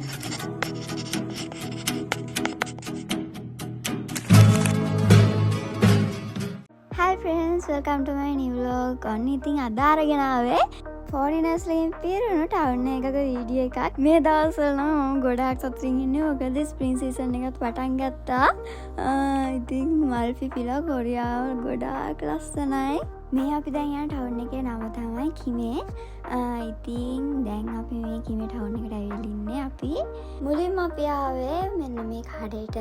Hi friends, welcome to my new vlog. ඉතින් අද අරගෙන ආවේ foreigners ලෙන් පිරුණු ටවුන් එකක වීඩියෝ එකක්. මේ දවස්වල නම් ගොඩාක් සතුටින් ඉන්නේ. මොකද ස්ප්‍රින්ග් සීසන් එකත් පටන් ගත්තා. ඉතින් මල් පිපිලා කොරියාව ගොඩාක් ලස්සනයි. මේ අපි දැන් යන ටවුන් එකේ නම තමයි කිමේ. ඉතින් දැන් අපි මේ කිමේ ටවුන් එකට ඇවිල්ලා ඉන්නේ. අපි මුලින්ම අපි ආවේ මෙන්න මේ කඩේට.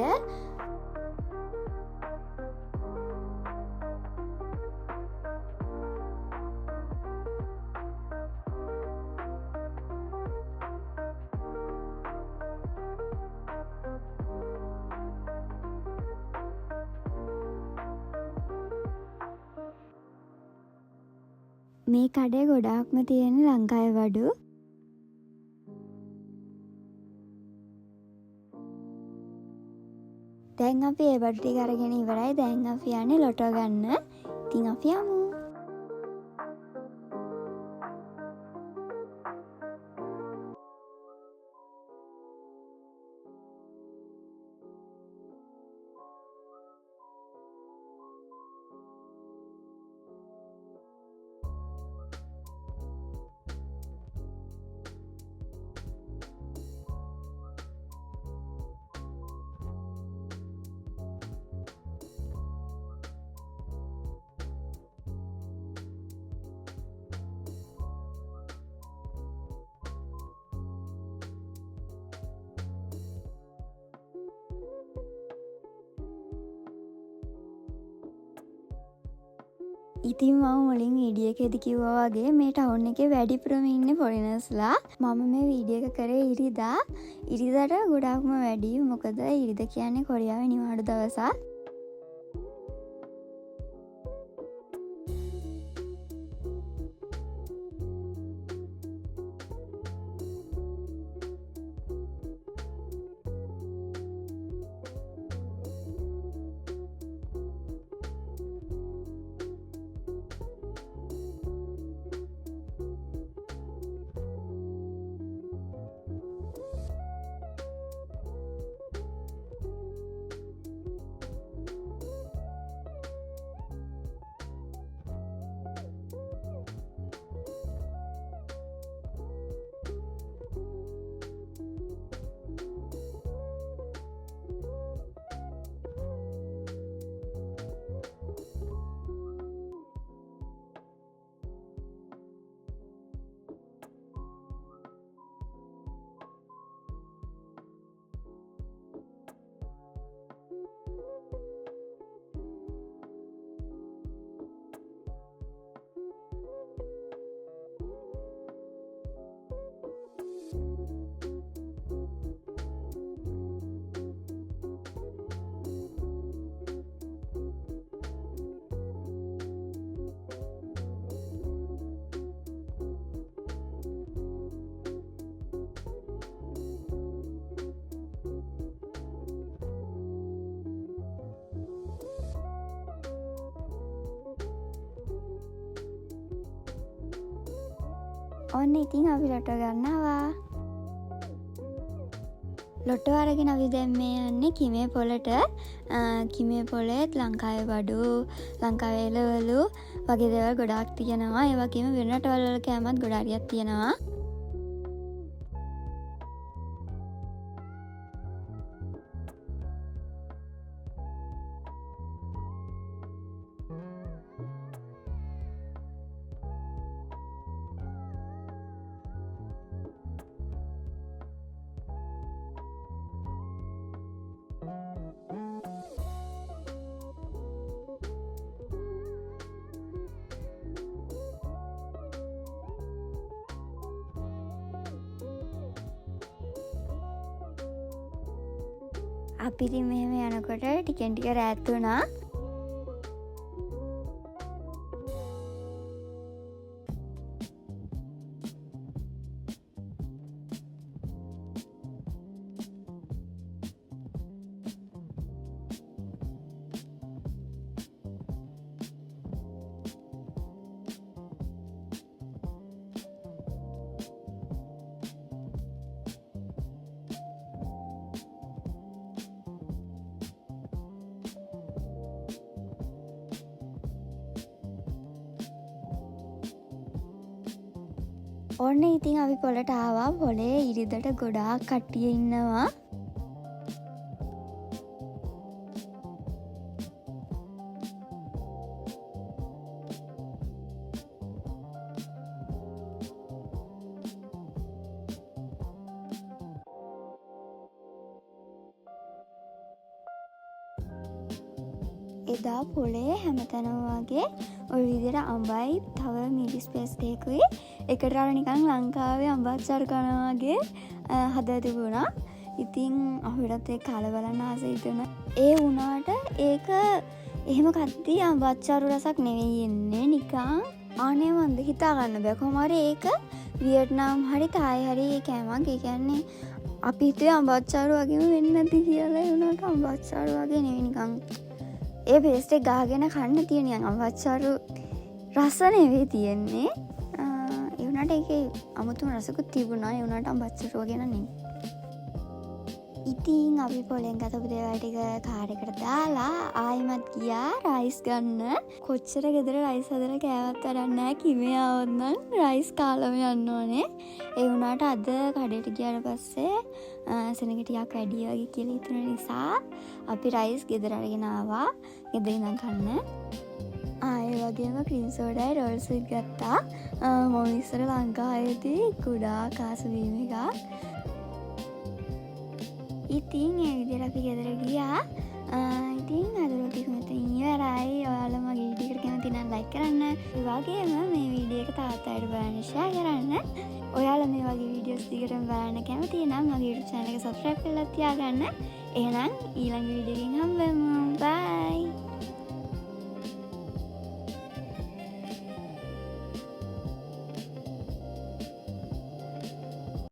මේ කඩේ ගොඩාක්ම තියෙන ලංකාවේ වඩු. දැන් අපි ඒ වඩු ටික අරගෙන ඉවරයි. දැන් අපි යන්නේ ලොටෝ ගන්න. ඉතින් අපි යමු. ඉතින් මම මුලින් වීඩියෝ එකේදී කිව්වා වගේ මේ ටවුන් එකේ වැඩිපුරම ඉන්නේ ෆොරිනර්ස්ලා. මම මේ වීඩියෝ එක කරේ ඉරිදාට ගොඩාක්ම වැඩි. මොකද ඉරිදා කියන්නේ කොරියාවේ නිවාඩු දවසක්. ඔන්න ඉතින් අපි ලොටෝ ගන්නවා. ලොටෝ අරගෙන අපි දැන් මේ යන්නේ කිමේ පොළට. කිමේ පොළේත් ලංකාවේ බඩු, ලංකාවේ එළවලු වගේ දේවල් ගොඩාක් තියෙනවා. ඒ වගේම වෙන රටවල් වල කෑමත් ගොඩ හරියක් තියෙනවා. අපිට මෙහෙම යනකොට ටිකෙන් ටික රැත් වුණා. ඔන්න ඉතින් අපි පොලට ආවා. පොලේ ඉරිදට ගොඩාක් කට්ටිය ඉන්නවා. එදා පොලේ හැමතැනම වගේ ඔය විදිහට අඹයි තව මිඩි ස්පේස් එකකුයි එකට අර නිකන් ලංකාවේ අඹාච්චාරු කනවා වගේ හදලා තිබුණා. ඉතින් අපිටත් ඒක කාලා බලන්න ආස හිතුණා. ඒ වුණාට ඒක එහෙම කද්දී අඹාච්චාරු රසක් නෙවෙයි එන්නේ නිකන් ආනේ මන්ද හිතා ගන්න බෑ. කොහොම හරි ඒක වියට්නාම් හරි තායි හරි කෑමක්. ඒ කියන්නේ අපි හිතුවේ අඹාච්චාරු වගේම වෙන්නේ නැති කියලා. ඒ වුණාට අඹාච්චාරු වගේ නෙවෙයි නිකන් ඒ පේස්ට් එක ගහගෙන කන්න තියෙන නිකන් අඹාච්චාරු රස නෙවෙයි තියෙන්නේ. ඒ වුණාට ඒකේ අමුතුම රසකුත් තිබුණා. ඒ වුණාට අඹාච්චාරු වගේ නෙවෙයි. ඉතින් අපි පොලෙන් ගතපු දේවල් ටික කාර් එකට දාලා ආයෙමත් ගියා රයිස් ගන්න. කොච්චර ගෙදර රයිස් හදලා කෑවත් වැඩක් නැහැ. කිමේ ආවොත් නම් රයිස් කාලම යන්න ඕනේ. ඒ වුණාට අද කඩේට ගියාට පස්සේ සෙනඟ ටිකක් වැඩි වගේ කියලා හිතුන නිසා අපි රයිස් ගෙදර අරගෙන ආවා. ගෙදර ඉඳන් කන්න. ඒ වගේම ක්‍රීම් සෝඩායි රෝල්ස් ගත්තා. මම ඉස්සර ලංකාවේදී කුඩා කාසුවීම එකක්. ඉතින් ඒ විදිහට අපි ගෙදර ගියා. ඉතින් අද රොටි මෙතන ඉවරයි. ඔයාලා මගේ වීඩියෝ එකට කැමති නම් ලයික් කරන්න. ඒ වගේම මේ වීඩියෝ එක තවත් අයට බලන්න ෂෙයා කරන්න. ඔයාලා මේ වගේ වීඩියෝස් දිගටම බලන්න කැමති නම් මගේ YouTube channel එක subscribe කරලා තියාගන්න. එහෙනම් ඊළඟ වීඩියෝ එකකින් හම්බෙමු. bye.